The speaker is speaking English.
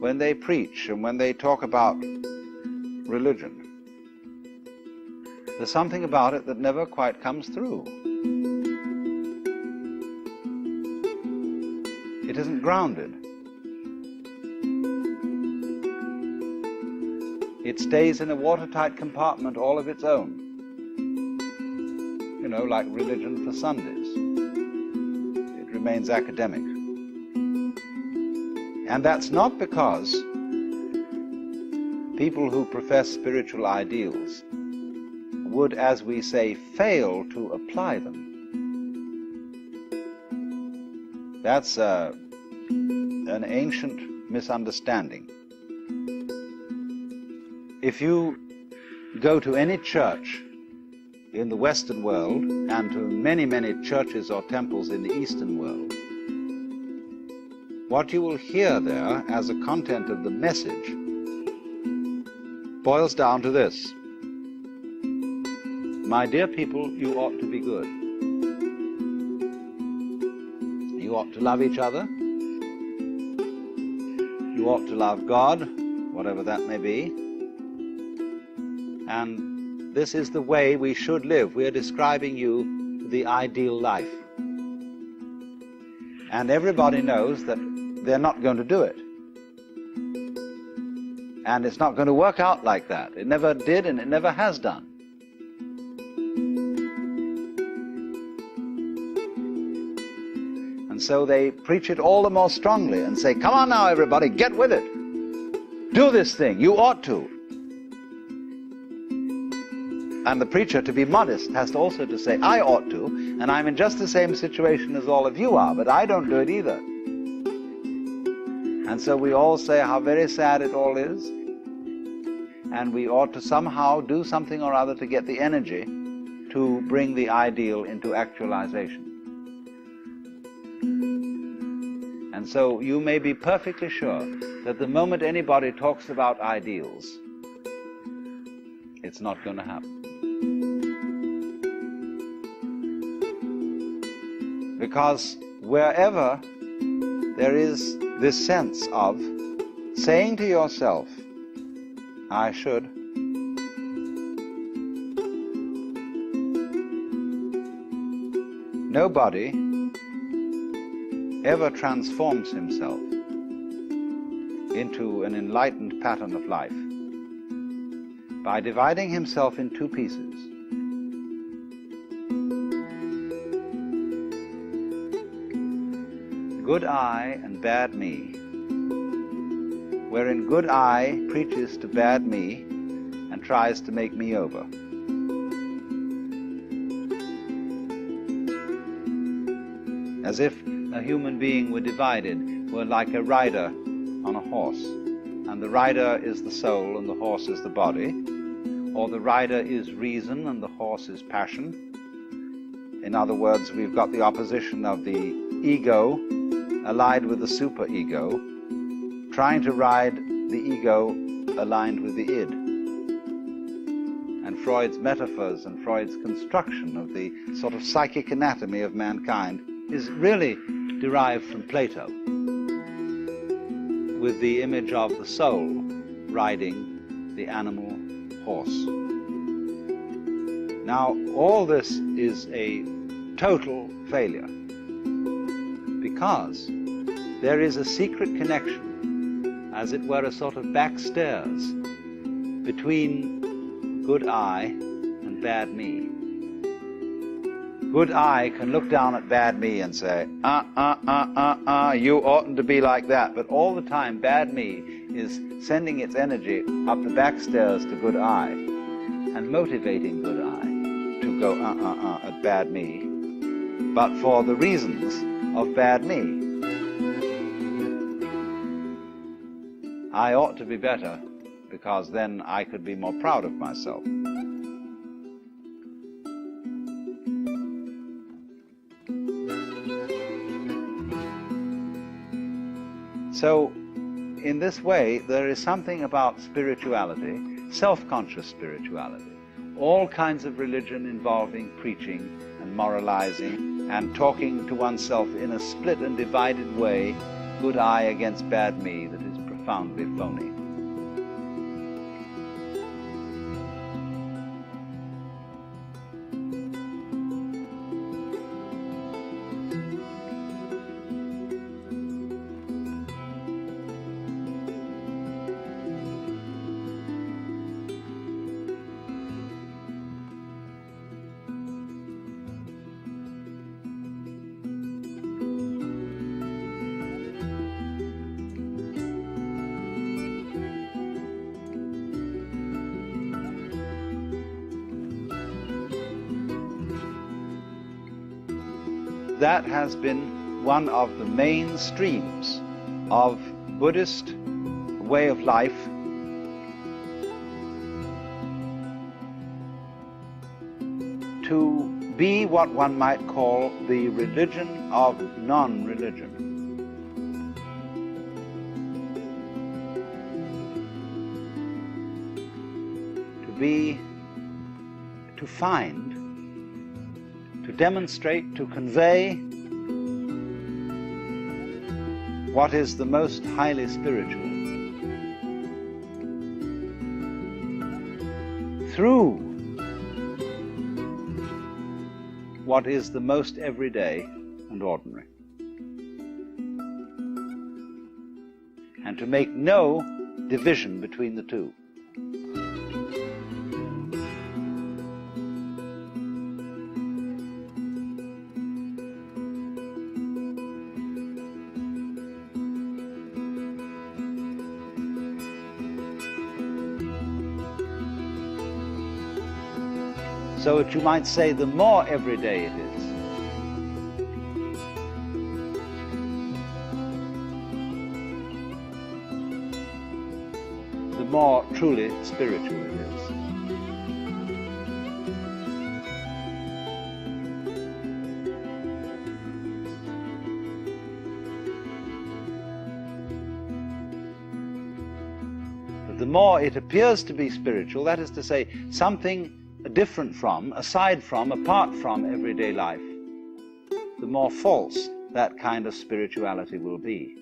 when they preach and when they talk about religion, there's something about it that never quite comes through. It isn't grounded. It stays in a watertight compartment all of its own. You know, like religion for Sundays. It remains academic. And that's not because people who profess spiritual ideals would, as we say, fail to apply them. That's an ancient misunderstanding. If you go to any church in the Western world and to many, many churches or temples in the Eastern world, what you will hear there as a content of the message boils down to this: my dear people, you ought to be good. You ought to love each other. You ought to love God, whatever that may be. And this is the way we should live. We are describing you the ideal life. And everybody knows that they're not going to do it. And it's not going to work out like that. It never did, and it never has done. And so they preach it all the more strongly and say, come on now, everybody, get with it. Do this thing. You ought to. And the preacher, to be modest, has also to say, I ought to, and I'm in just the same situation as all of you are, but I don't do it either. And so we all say how very sad it all is, and we ought to somehow do something or other to get the energy to bring the ideal into actualization. And so you may be perfectly sure that the moment anybody talks about ideals, it's not going to happen. Because wherever there is this sense of saying to yourself, I should, nobody ever transforms himself into an enlightened pattern of life by dividing himself in two pieces. Good I and bad me, wherein good I preaches to bad me and tries to make me over. As if a human being were divided, were like a rider on a horse, and the rider is the soul and the horse is the body, or the rider is reason and the horse is passion. In other words, we've got the opposition of the ego allied with the superego, trying to ride the ego aligned with the id. And Freud's metaphors and Freud's construction of the sort of psychic anatomy of mankind is really derived from Plato, with the image of the soul riding the animal horse. Now, all this is a total failure, because there is a secret connection, as it were a sort of backstairs, between good I and bad me. Good I can look down at bad me and say, you oughtn't to be like that. But all the time, bad me is sending its energy up the backstairs to good I and motivating good I to go at bad me, but for the reasons of bad me. I ought to be better, because then I could be more proud of myself. So, in this way, there is something about spirituality, self-conscious spirituality, all kinds of religion involving preaching and moralizing and talking to oneself in a split and divided way, good I against bad me, that is profound. profoundly phony. That has been one of the main streams of Buddhist way of life, to be what one might call the religion of non-religion. To find, to demonstrate, to convey what is the most highly spiritual through what is the most everyday and ordinary, and to make no division between the two. So that you might say, the more everyday it is, the more truly spiritual it is. But the more it appears to be spiritual, that is to say, something different from, aside from, apart from everyday life, the more false that kind of spirituality will be.